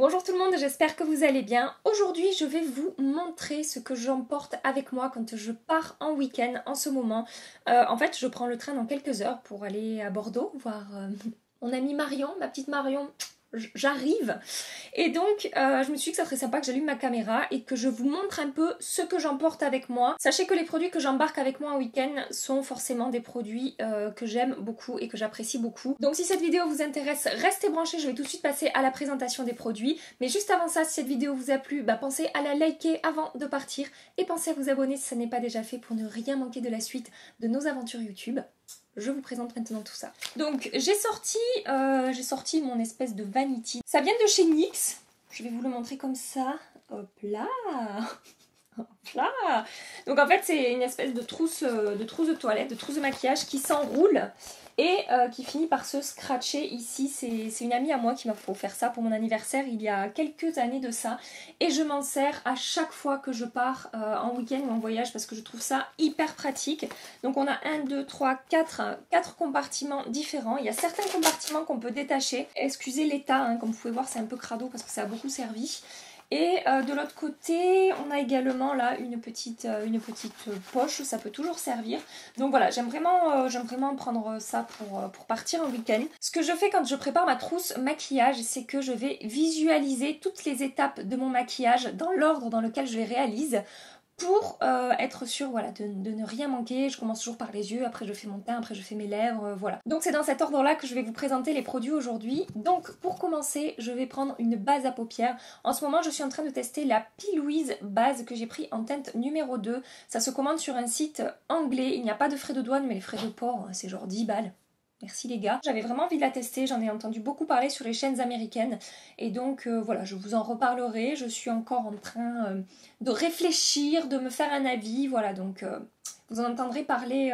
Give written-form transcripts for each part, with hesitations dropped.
Bonjour tout le monde, j'espère que vous allez bien. Aujourd'hui, je vais vous montrer ce que j'emporte avec moi quand je pars en week-end en ce moment. En fait, je prends le train dans quelques heures pour aller à Bordeaux voir mon amie Marion, ma petite Marion. J'arrive et donc je me suis dit que ça serait sympa que j'allume ma caméra et que je vous montre un peu ce que j'emporte avec moi. Sachez que les produits que j'embarque avec moi en week-end sont forcément des produits que j'aime beaucoup et que j'apprécie beaucoup. Donc si cette vidéo vous intéresse, restez branchés, je vais tout de suite passer à la présentation des produits. Mais juste avant ça, si cette vidéo vous a plu, pensez à la liker avant de partir et pensez à vous abonner si ce n'est pas déjà fait pour ne rien manquer de la suite de nos aventures YouTube. Je vous présente maintenant tout ça. Donc j'ai sorti mon espèce de vanity. Ça vient de chez NYX. Je vais vous le montrer comme ça. Hop là. Hop là. Donc en fait c'est une espèce de trousse de toilette, de trousse de maquillage qui s'enroule et qui finit par se scratcher ici. C'est une amie à moi qui m'a offert ça pour mon anniversaire il y a quelques années de ça. Et je m'en sers à chaque fois que je pars en week-end ou en voyage parce que je trouve ça hyper pratique. Donc on a 1, 2, 3, 4 compartiments différents. Il y a certains compartiments qu'on peut détacher. Excusez l'état, hein, comme vous pouvez voir c'est un peu crado parce que ça a beaucoup servi. Et de l'autre côté, on a également là une petite poche, ça peut toujours servir. Donc voilà, j'aime vraiment prendre ça pour partir en week-end. Ce que je fais quand je prépare ma trousse maquillage, c'est que je vais visualiser toutes les étapes de mon maquillage dans l'ordre dans lequel je les réalise, pour être sûre voilà, de ne rien manquer. Je commence toujours par les yeux, après je fais mon teint, après je fais mes lèvres, voilà. Donc c'est dans cet ordre-là que je vais vous présenter les produits aujourd'hui. Donc pour commencer, je vais prendre une base à paupières. En ce moment, je suis en train de tester la P. Louise base que j'ai pris en teinte numéro 2. Ça se commande sur un site anglais. Il n'y a pas de frais de douane, mais les frais de port, c'est genre 10 balles. Merci les gars. J'avais vraiment envie de la tester, j'en ai entendu beaucoup parler sur les chaînes américaines et donc voilà, je vous en reparlerai. Je suis encore en train de réfléchir, de me faire un avis, voilà, donc vous en entendrez parler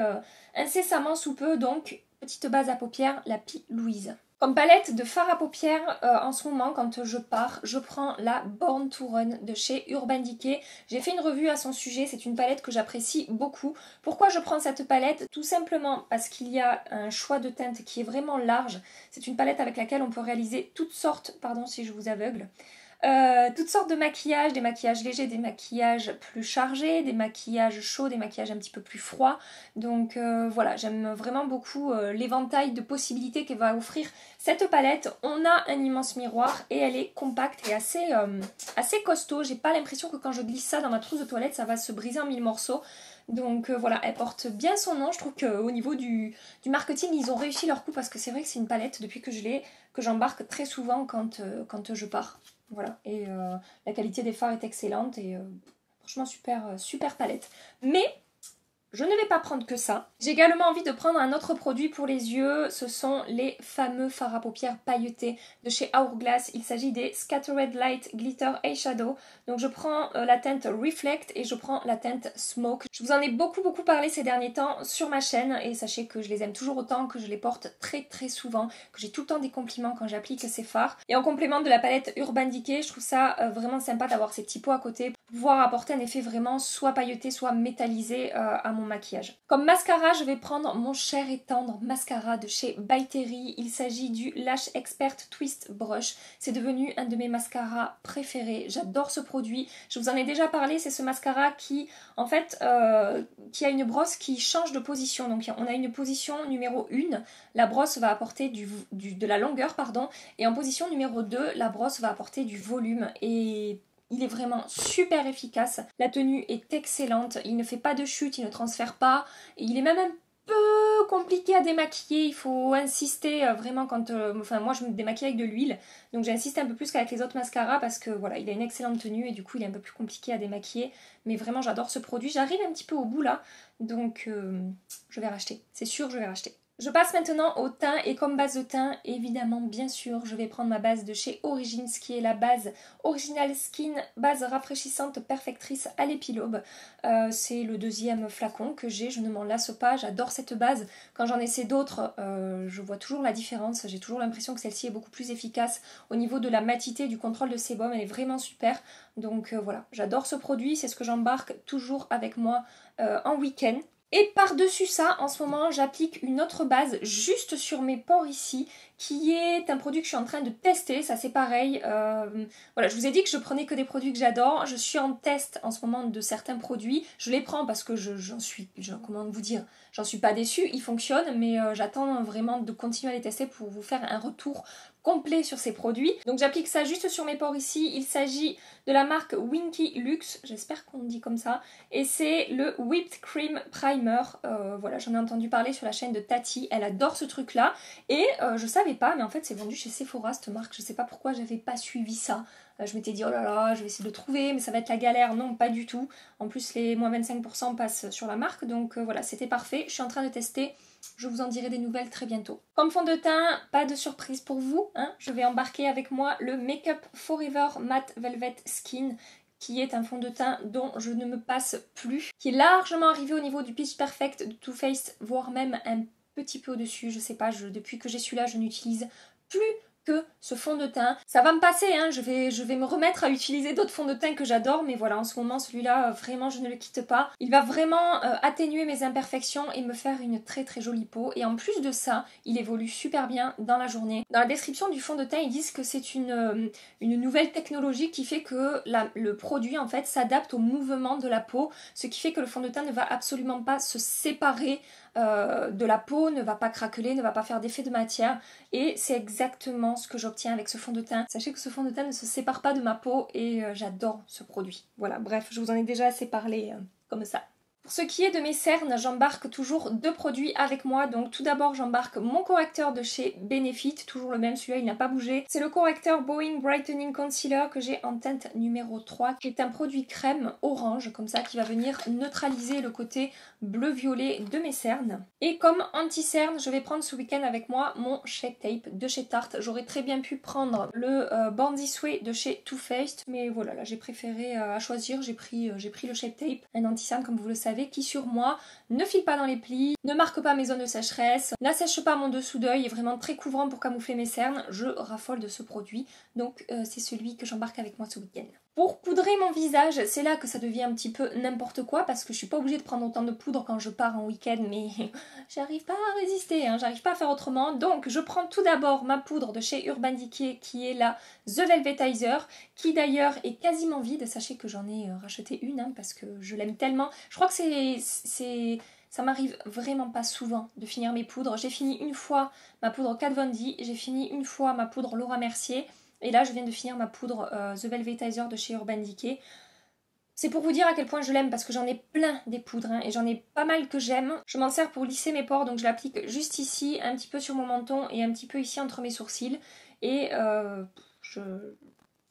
incessamment sous peu. Donc petite base à paupières, la P. Louise. Comme palette de fard à paupières, en ce moment, quand je pars, je prends la Born to Run de chez Urban Decay. J'ai fait une revue à son sujet, c'est une palette que j'apprécie beaucoup. Pourquoi je prends cette palette? Tout simplement parce qu'il y a un choix de teinte qui est vraiment large. C'est une palette avec laquelle on peut réaliser toutes sortes, pardon si je vous aveugle, toutes sortes de maquillages, des maquillages légers, des maquillages plus chargés, des maquillages chauds, des maquillages un petit peu plus froids. Donc voilà, j'aime vraiment beaucoup l'éventail de possibilités qu'elle va offrir cette palette. On a un immense miroir et elle est compacte et assez costaud. J'ai pas l'impression que quand je glisse ça dans ma trousse de toilette, ça va se briser en 1000 morceaux. Donc voilà, elle porte bien son nom. Je trouve qu'au niveau du marketing, ils ont réussi leur coup parce que c'est vrai que c'est une palette depuis que je l'ai, que j'embarque très souvent quand je pars. Voilà, et la qualité des fards est excellente et franchement super palette. Mais je ne vais pas prendre que ça. J'ai également envie de prendre un autre produit pour les yeux. Ce sont les fameux fards à paupières pailletés de chez Hourglass. Il s'agit des Scattered Light Glitter Eyeshadow. Donc je prends la teinte Reflect et je prends la teinte Smoke. Je vous en ai beaucoup parlé ces derniers temps sur ma chaîne. Et sachez que je les aime toujours autant, que je les porte très souvent, que j'ai tout le temps des compliments quand j'applique ces fards. Et en complément de la palette Urban Decay, je trouve ça vraiment sympa d'avoir ces petits pots à côté pour pouvoir apporter un effet vraiment soit pailleté, soit métallisé à mon maquillage. Comme mascara, je vais prendre mon cher et tendre mascara de chez By Terry. Il s'agit du Lash Expert Twist Brush. C'est devenu un de mes mascaras préférés. J'adore ce produit. Je vous en ai déjà parlé. C'est ce mascara qui, en fait, qui a une brosse qui change de position. Donc on a une position numéro 1. La brosse va apporter de la longueur, pardon. Et en position numéro 2, la brosse va apporter du volume. Et il est vraiment super efficace. La tenue est excellente. Il ne fait pas de chute, il ne transfère pas. Et il est même un peu compliqué à démaquiller. Il faut insister vraiment quand... enfin, moi, je me démaquille avec de l'huile. Donc, j'insiste un peu plus qu'avec les autres mascaras parce que voilà, il a une excellente tenue et du coup, il est un peu plus compliqué à démaquiller. Mais vraiment, j'adore ce produit. J'arrive un petit peu au bout là. Donc, je vais racheter. C'est sûr, je vais racheter. Je passe maintenant au teint et comme base de teint, évidemment, bien sûr, je vais prendre ma base de chez Origins qui est la base Original Skin, base rafraîchissante perfectrice à l'épilobe. C'est le deuxième flacon que j'ai, je ne m'en lasse pas, j'adore cette base. Quand j'en essaie d'autres, je vois toujours la différence, j'ai toujours l'impression que celle-ci est beaucoup plus efficace au niveau de la matité, du contrôle de sébum, elle est vraiment super. Donc voilà, j'adore ce produit, c'est ce que j'embarque toujours avec moi en week-end. Et par-dessus ça, en ce moment, j'applique une autre base juste sur mes pores ici, qui est un produit que je suis en train de tester. Ça c'est pareil. Voilà, je vous ai dit que je prenais que des produits que j'adore. Je suis en test en ce moment de certains produits. Je les prends parce que comment vous dire, j'en suis pas déçue. Ils fonctionnent, mais j'attends vraiment de continuer à les tester pour vous faire un retour complet sur ces produits. Donc j'applique ça juste sur mes pores ici. Il s'agit de la marque Winky Luxe, j'espère qu'on dit comme ça, et c'est le Whipped Cream Primer. Voilà, j'en ai entendu parler sur la chaîne de Tati, elle adore ce truc là, et je savais pas, mais en fait c'est vendu chez Sephora cette marque, je sais pas pourquoi j'avais pas suivi ça. Je m'étais dit oh là là, je vais essayer de le trouver, mais ça va être la galère. Non, pas du tout. En plus les moins 25% passent sur la marque, donc voilà, c'était parfait. Je suis en train de tester. Je vous en dirai des nouvelles très bientôt. Comme fond de teint, pas de surprise pour vous, hein. Je vais embarquer avec moi le Make Up Forever Matte Velvet Skin, qui est un fond de teint dont je ne me passe plus, qui est largement arrivé au niveau du Pitch Perfect de Too Faced, voire même un petit peu au-dessus. Je sais pas, depuis que j'ai celui-là, je n'utilise plus que ce fond de teint. Ça va me passer, hein, je vais me remettre à utiliser d'autres fonds de teint que j'adore, mais voilà, en ce moment, celui-là, vraiment, je ne le quitte pas. Il va vraiment atténuer mes imperfections et me faire une très très jolie peau. Et en plus de ça, il évolue super bien dans la journée. Dans la description du fond de teint, ils disent que c'est une nouvelle technologie qui fait que le produit, en fait, s'adapte au mouvement de la peau, ce qui fait que le fond de teint ne va absolument pas se séparer de la peau, ne va pas craqueler, ne va pas faire d'effet de matière, et c'est exactement ce que j'obtiens avec ce fond de teint. Sachez que ce fond de teint ne se sépare pas de ma peau et j'adore ce produit. Voilà, bref, je vous en ai déjà assez parlé comme ça. Pour ce qui est de mes cernes, j'embarque toujours 2 produits avec moi. Donc tout d'abord, j'embarque mon correcteur de chez Benefit, toujours le même, celui-là il n'a pas bougé. C'est le correcteur Bowing Brightening Concealer que j'ai en teinte numéro 3, qui est un produit crème orange, comme ça, qui va venir neutraliser le côté bleu-violet de mes cernes. Et comme anti-cerne, je vais prendre ce week-end avec moi mon Shape Tape de chez Tarte. J'aurais très bien pu prendre le Born This Way de chez Too Faced, mais voilà, là j'ai préféré à choisir, j'ai pris le Shape Tape, un anti-cerne comme vous le savez, qui sur moi ne file pas dans les plis, ne marque pas mes zones de sécheresse, n'assèche pas mon dessous d'œil, est vraiment très couvrant pour camoufler mes cernes. Je raffole de ce produit, donc c'est celui que j'embarque avec moi ce week-end. Pour poudrer mon visage, c'est là que ça devient un petit peu n'importe quoi, parce que je suis pas obligée de prendre autant de poudre quand je pars en week-end, mais j'arrive pas à résister, hein, j'arrive pas à faire autrement. Donc je prends tout d'abord ma poudre de chez Urban Decay, qui est la The Velvetizer, qui d'ailleurs est quasiment vide. Sachez que j'en ai racheté une, hein, parce que je l'aime tellement. Je crois que ça m'arrive vraiment pas souvent de finir mes poudres. J'ai fini une fois ma poudre Kat Von D, j'ai fini une fois ma poudre Laura Mercier, et là je viens de finir ma poudre The Velvetizer de chez Urban Decay. C'est pour vous dire à quel point je l'aime, parce que j'en ai plein des poudres, hein, et j'en ai pas mal que j'aime. Je m'en sers pour lisser mes pores, donc je l'applique juste ici, un petit peu sur mon menton et un petit peu ici entre mes sourcils. Et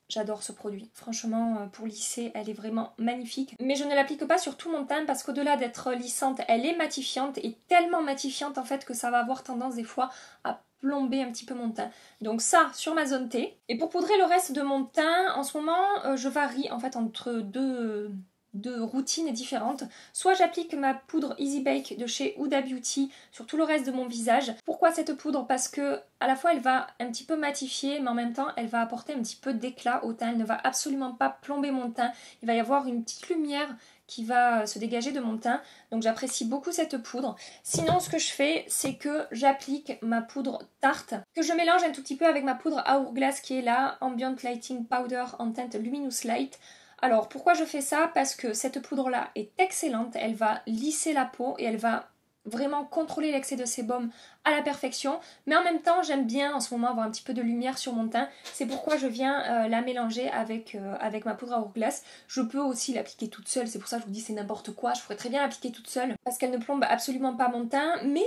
j'adore ce produit. Franchement, pour lisser, elle est vraiment magnifique. Mais je ne l'applique pas sur tout mon teint parce qu'au-delà d'être lissante, elle est matifiante, et tellement matifiante en fait que ça va avoir tendance des fois à plomber un petit peu mon teint. Donc ça sur ma zone T. Et pour poudrer le reste de mon teint, en ce moment, je varie en fait entre deux routines différentes. Soit j'applique ma poudre Easy Bake de chez Huda Beauty sur tout le reste de mon visage. Pourquoi cette poudre? Parce que à la fois elle va un petit peu matifier, mais en même temps elle va apporter un petit peu d'éclat au teint. Elle ne va absolument pas plomber mon teint. Il va y avoir une petite lumière qui va se dégager de mon teint, donc j'apprécie beaucoup cette poudre. Sinon ce que je fais, c'est que j'applique ma poudre Tarte, que je mélange un tout petit peu avec ma poudre Hourglass qui est là, Ambient Lighting Powder en teinte Luminous Light. Alors pourquoi je fais ça? Parce que cette poudre là est excellente, elle va lisser la peau et elle va vraiment contrôler l'excès de sébum à la perfection, mais en même temps j'aime bien en ce moment avoir un petit peu de lumière sur mon teint. C'est pourquoi je viens la mélanger avec ma poudre à Hourglass. Je peux aussi l'appliquer toute seule, c'est pour ça que je vous dis c'est n'importe quoi, je pourrais très bien l'appliquer toute seule parce qu'elle ne plombe absolument pas mon teint, mais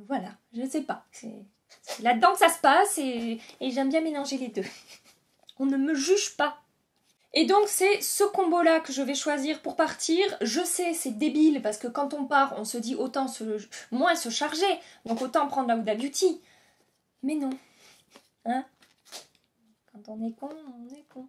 voilà, je ne sais pas, c'est là-dedans que ça se passe, et j'aime bien mélanger les deux. On ne me juge pas. Et donc c'est ce combo-là que je vais choisir pour partir. Je sais, c'est débile, parce que quand on part, on se dit autant moins se charger, donc autant prendre la Huda Beauty. Mais non, hein? Quand on est con, on est con.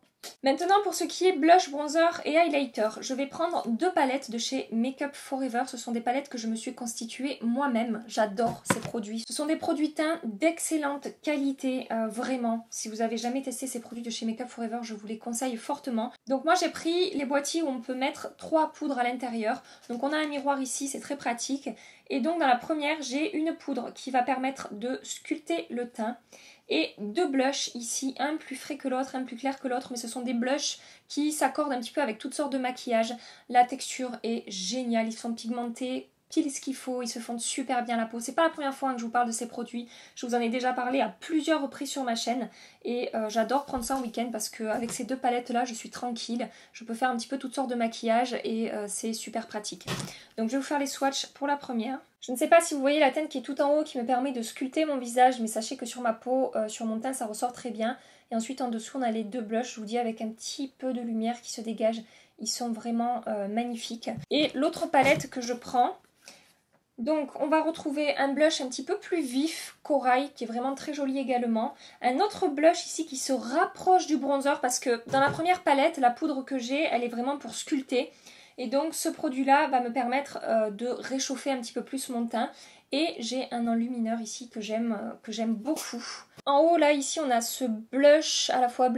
Maintenant pour ce qui est blush, bronzer et highlighter, je vais prendre deux palettes de chez Makeup Forever. Ce sont des palettes que je me suis constituées moi-même. J'adore ces produits. Ce sont des produits teints d'excellente qualité, vraiment. Si vous avez jamais testé ces produits de chez Makeup Forever, je vous les conseille fortement. Donc moi j'ai pris les boîtiers où on peut mettre 3 poudres à l'intérieur. Donc on a un miroir ici, c'est très pratique. Et donc dans la première, j'ai une poudre qui va permettre de sculpter le teint. Et deux blushs ici, un plus frais que l'autre, un plus clair que l'autre, mais ce sont des blushs qui s'accordent un petit peu avec toutes sortes de maquillages. La texture est géniale, ils sont pigmentés, pile ce qu'il faut, ils se fondent super bien la peau. C'est pas la première fois que je vous parle de ces produits, je vous en ai déjà parlé à plusieurs reprises sur ma chaîne et j'adore prendre ça en week-end parce qu'avec ces deux palettes là je suis tranquille, je peux faire un petit peu toutes sortes de maquillages et c'est super pratique. Donc je vais vous faire les swatchs pour la première. Je ne sais pas si vous voyez la teinte qui est tout en haut qui me permet de sculpter mon visage, mais sachez que sur ma peau, sur mon teint ça ressort très bien. Et ensuite en dessous on a les deux blushs, je vous dis avec un petit peu de lumière qui se dégage, ils sont vraiment magnifiques. Et l'autre palette que je prends, donc on va retrouver un blush un petit peu plus vif, corail, qui est vraiment très joli également. Un autre blush ici qui se rapproche du bronzer parce que dans la première palette, la poudre que j'ai, elle est vraiment pour sculpter. Et donc ce produit-là va me permettre de réchauffer un petit peu plus mon teint. Et j'ai un enlumineur ici que j'aime beaucoup. En haut là, ici on a ce blush à la fois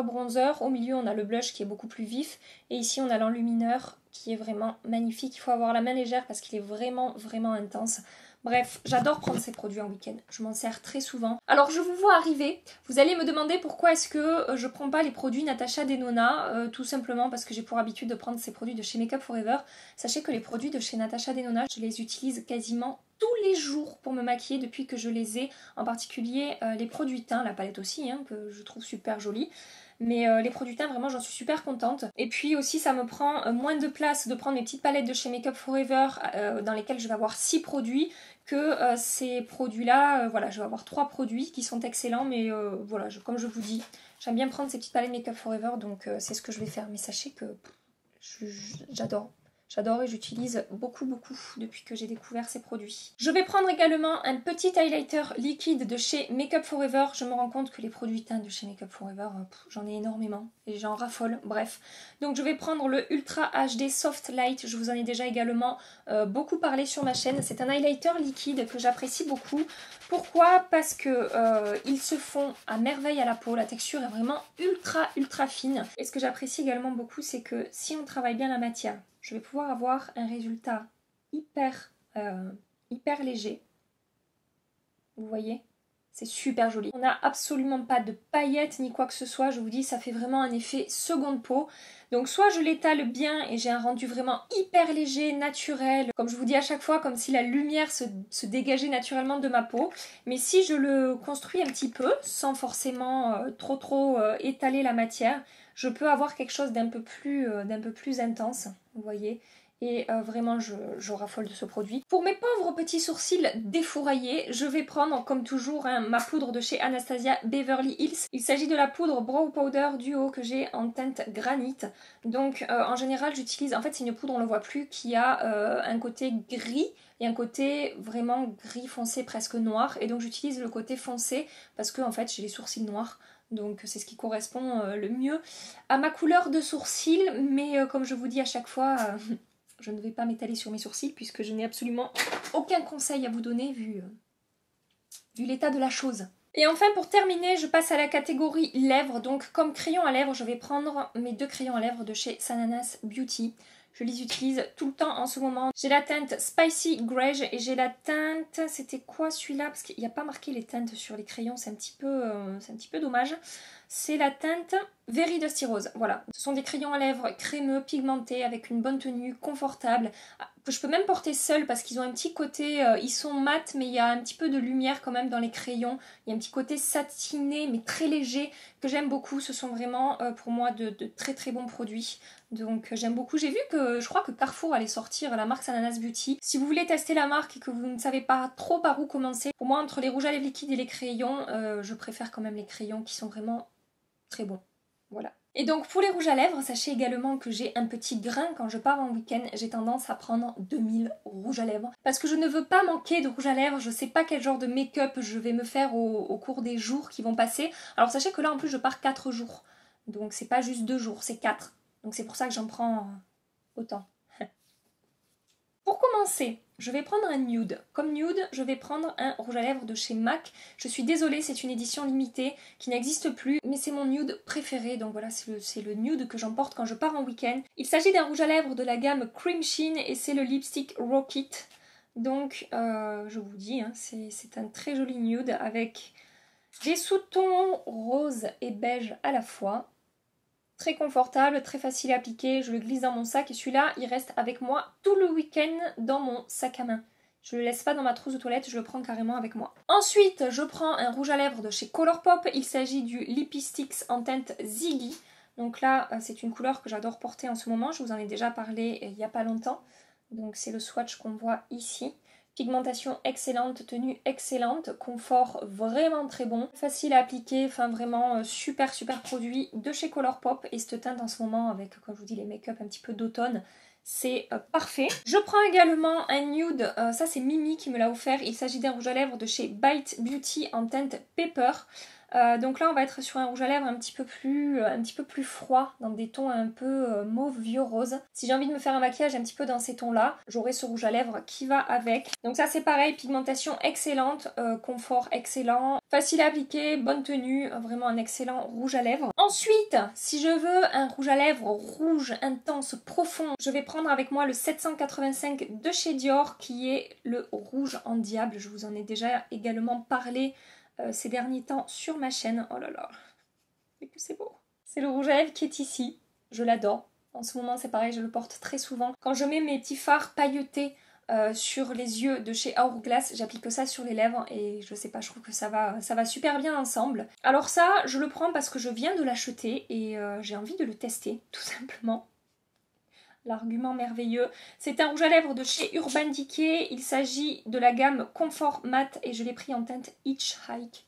bronzer. Au milieu on a le blush qui est beaucoup plus vif. Et ici on a l'enlumineur qui est vraiment magnifique. Il faut avoir la main légère parce qu'il est vraiment intense. Bref, j'adore prendre ces produits en week-end. Je m'en sers très souvent. Alors je vous vois arriver. Vous allez me demander pourquoi est-ce que je prends pas les produits Natasha Denona. Tout simplement parce que j'ai pour habitude de prendre ces produits de chez Makeup Forever. Sachez que les produits de chez Natasha Denona, je les utilise quasiment tous les jours pour me maquiller depuis que je les ai. En particulier les produits teints, la palette aussi, hein, que je trouve super jolie. Mais les produits teints, vraiment, j'en suis super contente. Et puis aussi, ça me prend moins de place de prendre mes petites palettes de chez Makeup Forever dans lesquelles je vais avoir 6 produits que ces produits-là. Voilà, je vais avoir 3 produits qui sont excellents. Mais voilà, comme je vous dis, j'aime bien prendre ces petites palettes Makeup Forever. Donc c'est ce que je vais faire. Mais sachez que j'adore. J'adore et j'utilise beaucoup depuis que j'ai découvert ces produits. Je vais prendre également un petit highlighter liquide de chez Makeup Forever. Je me rends compte que les produits teints de chez Makeup Forever, j'en ai énormément et j'en raffole, bref. Donc je vais prendre le Ultra HD Soft Light. Je vous en ai déjà également beaucoup parlé sur ma chaîne. C'est un highlighter liquide que j'apprécie beaucoup. Pourquoi? Parce que ils se font à merveille à la peau. La texture est vraiment ultra fine. Et ce que j'apprécie également beaucoup, c'est que si on travaille bien la matière, je vais pouvoir avoir un résultat hyper léger. Vous voyez? C'est super joli. On n'a absolument pas de paillettes ni quoi que ce soit. Je vous dis, ça fait vraiment un effet seconde peau. Donc soit je l'étale bien et j'ai un rendu vraiment hyper léger, naturel. Comme je vous dis à chaque fois, comme si la lumière se dégageait naturellement de ma peau. Mais si je le construis un petit peu, sans forcément trop étaler la matière, je peux avoir quelque chose d'un peu plus intense, vous voyez. Et vraiment je raffole de ce produit. Pour mes pauvres petits sourcils défouraillés, je vais prendre comme toujours ma poudre de chez Anastasia Beverly Hills. Il s'agit de la poudre Brow Powder Duo que j'ai en teinte granit. Donc en général j'utilise, en fait c'est une poudre, on ne le voit plus, qui a un côté gris et un côté vraiment gris foncé, presque noir. Et donc j'utilise le côté foncé parce que en fait j'ai les sourcils noirs. Donc c'est ce qui correspond le mieux à ma couleur de sourcils. Mais comme je vous dis à chaque fois... je ne vais pas m'étaler sur mes sourcils puisque je n'ai absolument aucun conseil à vous donner vu l'état de la chose. Et enfin pour terminer, je passe à la catégorie lèvres. Donc comme crayon à lèvres, je vais prendre mes deux crayons à lèvres de chez Sananas Beauty. Je les utilise tout le temps en ce moment. J'ai la teinte Spicy Greige et j'ai la teinte... C'était quoi celui-là? Parce qu'il n'y a pas marqué les teintes sur les crayons, c'est un petit peu dommage. C'est la teinte Very Dusty Rose. Voilà, ce sont des crayons à lèvres crémeux, pigmentés, avec une bonne tenue, confortable. Que je peux même porter seule parce qu'ils ont un petit côté... ils sont mat, mais il y a un petit peu de lumière quand même dans les crayons. Il y a un petit côté satiné, mais très léger, que j'aime beaucoup. Ce sont vraiment pour moi de très bons produits. Donc j'aime beaucoup. J'ai vu que je crois que Carrefour allait sortir la marque Sananas Beauty. Si vous voulez tester la marque et que vous ne savez pas trop par où commencer, pour moi entre les rouges à lèvres liquides et les crayons, je préfère quand même les crayons qui sont vraiment très bons. Voilà. Et donc pour les rouges à lèvres, sachez également que j'ai un petit grain quand je pars en week-end. J'ai tendance à prendre 2000 rouges à lèvres. Parce que je ne veux pas manquer de rouge à lèvres. Je sais pas quel genre de make-up je vais me faire au cours des jours qui vont passer. Alors sachez que là en plus je pars 4 jours. Donc c'est pas juste 2 jours, c'est 4. Donc c'est pour ça que j'en prends autant. Pour commencer, je vais prendre un nude. Comme nude, je vais prendre un rouge à lèvres de chez MAC. Je suis désolée, c'est une édition limitée qui n'existe plus, mais c'est mon nude préféré. Donc voilà, c'est le nude que j'emporte quand je pars en week-end. Il s'agit d'un rouge à lèvres de la gamme Cream Sheen et c'est le lipstick Rocket. Donc je vous dis, hein, c'est un très joli nude avec des sous-tons rose et beige à la fois. Très confortable, très facile à appliquer, je le glisse dans mon sac et celui-là, il reste avec moi tout le week-end dans mon sac à main. Je ne le laisse pas dans ma trousse de toilette, je le prends carrément avec moi. Ensuite, je prends un rouge à lèvres de chez Colourpop, il s'agit du Lippie Stix en teinte Ziggy. Donc là, c'est une couleur que j'adore porter en ce moment, je vous en ai déjà parlé il n'y a pas longtemps. Donc c'est le swatch qu'on voit ici. Pigmentation excellente, tenue excellente, confort vraiment très bon, facile à appliquer, enfin vraiment super produit de chez Colourpop et cette teinte en ce moment avec, comme je vous dis, les make-up un petit peu d'automne, c'est parfait. Je prends également un nude, ça c'est Mimi qui me l'a offert, il s'agit d'un rouge à lèvres de chez Bite Beauty en teinte Pepper. Donc là on va être sur un rouge à lèvres un petit peu plus froid, dans des tons un peu mauve, vieux, rose. Si j'ai envie de me faire un maquillage un petit peu dans ces tons là, j'aurai ce rouge à lèvres qui va avec. Donc ça c'est pareil, pigmentation excellente, confort excellent, facile à appliquer, bonne tenue, vraiment un excellent rouge à lèvres. Ensuite, si je veux un rouge à lèvres rouge, intense, profond, je vais prendre avec moi le 785 de chez Dior qui est le rouge en diable. Je vous en ai déjà également parlé ces derniers temps sur ma chaîne. Oh là là, mais que c'est beau. C'est le rouge à lèvres qui est ici. Je l'adore. En ce moment, c'est pareil, je le porte très souvent. Quand je mets mes petits fards pailletés sur les yeux de chez Hourglass, j'applique ça sur les lèvres et je sais pas, je trouve que ça va super bien ensemble. Alors ça, je le prends parce que je viens de l'acheter et j'ai envie de le tester, tout simplement. L'argument merveilleux. C'est un rouge à lèvres de chez Urban Decay. Il s'agit de la gamme Comfort Matte et je l'ai pris en teinte Hitchhike.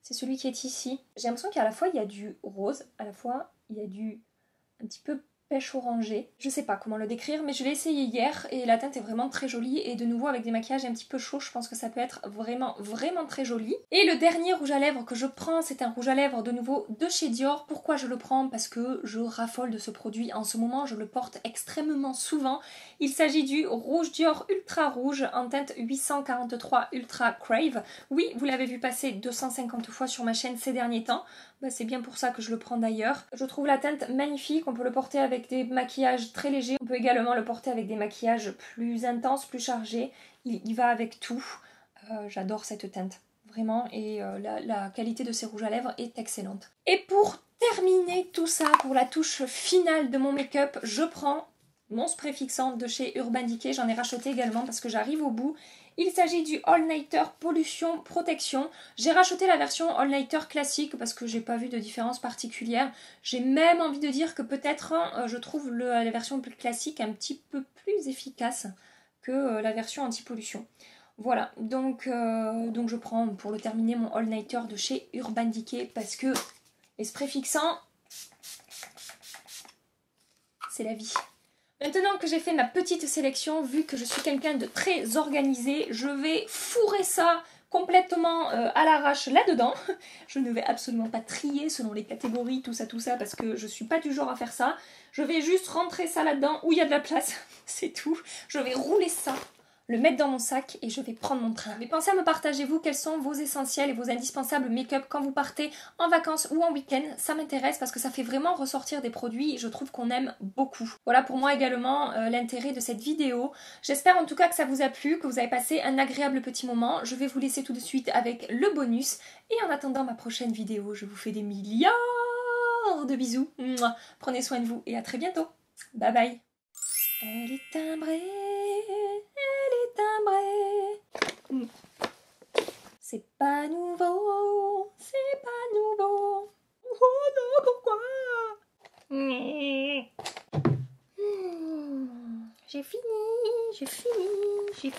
C'est celui qui est ici. J'ai l'impression qu'à la fois il y a du rose, à la fois il y a du un petit peu pêche orangé. Je sais pas comment le décrire, mais je l'ai essayé hier et la teinte est vraiment très jolie et de nouveau avec des maquillages un petit peu chauds, je pense que ça peut être vraiment très joli. Et le dernier rouge à lèvres que je prends, c'est un rouge à lèvres de nouveau de chez Dior. Pourquoi je le prends? Parce que je raffole de ce produit en ce moment, je le porte extrêmement souvent. Il s'agit du rouge Dior Ultra Rouge en teinte 843 Ultra Crave. Oui, vous l'avez vu passer 250 fois sur ma chaîne ces derniers temps. Bah, c'est bien pour ça que je le prends d'ailleurs. Je trouve la teinte magnifique, on peut le porter avec des maquillages très légers. On peut également le porter avec des maquillages plus intenses, plus chargés. Il va avec tout. J'adore cette teinte, vraiment. Et la qualité de ces rouges à lèvres est excellente. Et pour terminer tout ça, pour la touche finale de mon make-up, je prends mon spray fixant de chez Urban Decay. J'en ai racheté également parce que j'arrive au bout. Il s'agit du All Nighter Pollution Protection. J'ai racheté la version All Nighter classique parce que j'ai pas vu de différence particulière. J'ai même envie de dire que peut-être je trouve la version plus classique un petit peu plus efficace que la version anti-pollution. Voilà, donc je prends pour le terminer mon All Nighter de chez Urban Decay parce que les sprays fixants, c'est la vie. Maintenant que j'ai fait ma petite sélection, vu que je suis quelqu'un de très organisé, je vais fourrer ça complètement à l'arrache là-dedans. Je ne vais absolument pas trier selon les catégories, tout ça, parce que je suis pas du genre à faire ça. Je vais juste rentrer ça là-dedans où il y a de la place, c'est tout. Je vais rouler ça, le mettre dans mon sac et je vais prendre mon train. Mais pensez à me partager, vous, quels sont vos essentiels et vos indispensables make-up quand vous partez en vacances ou en week-end. Ça m'intéresse parce que ça fait vraiment ressortir des produits et je trouve qu'on aime beaucoup. Voilà pour moi également l'intérêt de cette vidéo. J'espère en tout cas que ça vous a plu, que vous avez passé un agréable petit moment. Je vais vous laisser tout de suite avec le bonus. Et en attendant ma prochaine vidéo, je vous fais des milliards de bisous. Mouah. Prenez soin de vous et à très bientôt. Bye bye. Elle est timbrée. C'est pas nouveau, c'est pas nouveau. Oh non, pourquoi? J'ai fini, j'ai fini.